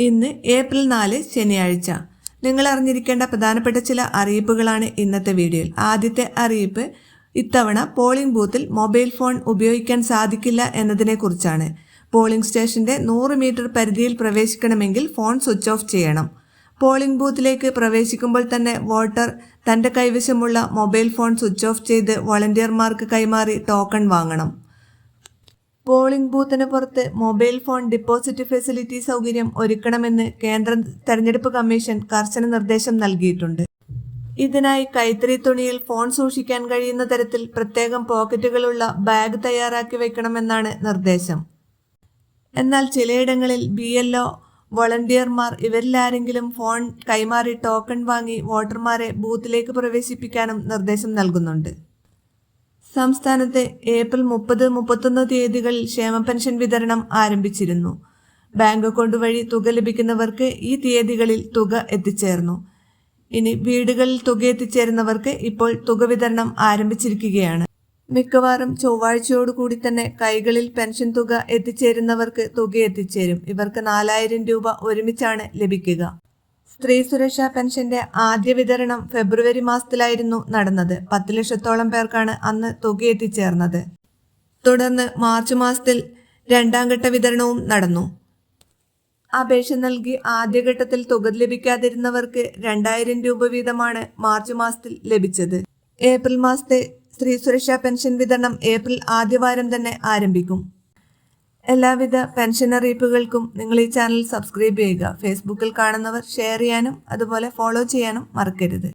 ഇന്ന് ഏപ്രിൽ 4 ശനിയാഴ്ച. നിങ്ങൾ അറിഞ്ഞിരിക്കേണ്ട പ്രധാനപ്പെട്ട ചില അറിയിപ്പുകളാണ് ഇന്നത്തെ വീഡിയോയിൽ. ആദ്യത്തെ അറിയിപ്പ് ഇത്തവണ പോളിംഗ് ബൂത്തിൽ മൊബൈൽ ഫോൺ ഉപയോഗിക്കാൻ സാധിക്കില്ല എന്നതിനെക്കുറിച്ചാണ്. പോളിംഗ് സ്റ്റേഷന്റെ 100 മീറ്റർ പരിധിയിൽ പ്രവേശിക്കണമെങ്കിൽ ഫോൺ സ്വിച്ച് ഓഫ് ചെയ്യണം. പോളിംഗ് ബൂത്തിലേക്ക് പ്രവേശിക്കുമ്പോൾ തന്നെ വോട്ടർ തന്റെ കൈവശമുള്ള മൊബൈൽ ഫോൺ സ്വിച്ച് ഓഫ് ചെയ്ത് വോളണ്ടിയർമാർക്ക് കൈമാറി ടോക്കൺ വാങ്ങണം. പോളിംഗ് ബൂത്തിന് പുറത്ത് മൊബൈൽ ഫോൺ ഡിപ്പോസിറ്റ് ഫെസിലിറ്റി സൗകര്യം ഒരുക്കണമെന്ന് കേന്ദ്ര തെരഞ്ഞെടുപ്പ് കമ്മീഷൻ കർശന നിർദ്ദേശം നൽകിയിട്ടുണ്ട്. ഇതിനായി കൈത്തറി തുണിയിൽ ഫോൺ സൂക്ഷിക്കാൻ കഴിയുന്ന തരത്തിൽ പ്രത്യേകം പോക്കറ്റുകളുള്ള ബാഗ് തയ്യാറാക്കി വയ്ക്കണമെന്നാണ് നിർദ്ദേശം. എന്നാൽ ചിലയിടങ്ങളിൽ BLO, വോളണ്ടിയർമാർ ഇവരിലാരെങ്കിലും ഫോൺ കൈമാറി ടോക്കൺ വാങ്ങി വോട്ടർമാരെ ബൂത്തിലേക്ക് പ്രവേശിപ്പിക്കാനും നിർദ്ദേശം നൽകുന്നുണ്ട്. സംസ്ഥാനത്ത് ഏപ്രിൽ 30, 31 തീയതികളിൽ ക്ഷേമ പെൻഷൻ വിതരണം ആരംഭിച്ചിരുന്നു. ബാങ്ക് അക്കൗണ്ട് വഴി തുക ലഭിക്കുന്നവർക്ക് ഈ തീയതികളിൽ തുക എത്തിച്ചേർന്നു. ഇനി വീടുകളിൽ തുക എത്തിച്ചേരുന്നവർക്ക് ഇപ്പോൾ തുക വിതരണം ആരംഭിച്ചിരിക്കുകയാണ്. മിക്കവാറും ചൊവ്വാഴ്ചയോടുകൂടി തന്നെ കൈകളിൽ പെൻഷൻ തുക എത്തിച്ചേരുന്നവർക്ക് തുക എത്തിച്ചേരും. ഇവർക്ക് 4000 രൂപ ഒരുമിച്ചാണ് ലഭിക്കുക. സ്ത്രീ സുരക്ഷാ പെൻഷന്റെ ആദ്യ വിതരണം ഫെബ്രുവരി മാസത്തിലായിരുന്നു നടന്നത്. 10 ലക്ഷത്തോളം പേർക്കാണ് അന്ന് തുക എത്തിച്ചേർന്നത്. തുടർന്ന് മാർച്ച് മാസത്തിൽ രണ്ടാം ഘട്ട വിതരണവും നടന്നു. അപേക്ഷ നൽകി ആദ്യഘട്ടത്തിൽ തുക ലഭിക്കാതിരുന്നവർക്ക് 2000 രൂപ വീതമാണ് മാർച്ച് മാസത്തിൽ ലഭിച്ചത്. ഏപ്രിൽ മാസത്തെ സ്ത്രീ സുരക്ഷാ പെൻഷൻ വിതരണം ഏപ്രിൽ ആദ്യവാരം തന്നെ ആരംഭിക്കും. എല്ലാവിധ പെൻഷൻ അറിയിപ്പുകൾക്കും നിങ്ങൾ ഈ ചാനൽ സബ്സ്ക്രൈബ് ചെയ്യുക. ഫേസ്ബുക്കിൽ കാണുന്നവർ ഷെയർ ചെയ്യാനും അതുപോലെ ഫോളോ ചെയ്യാനും മറക്കരുത്.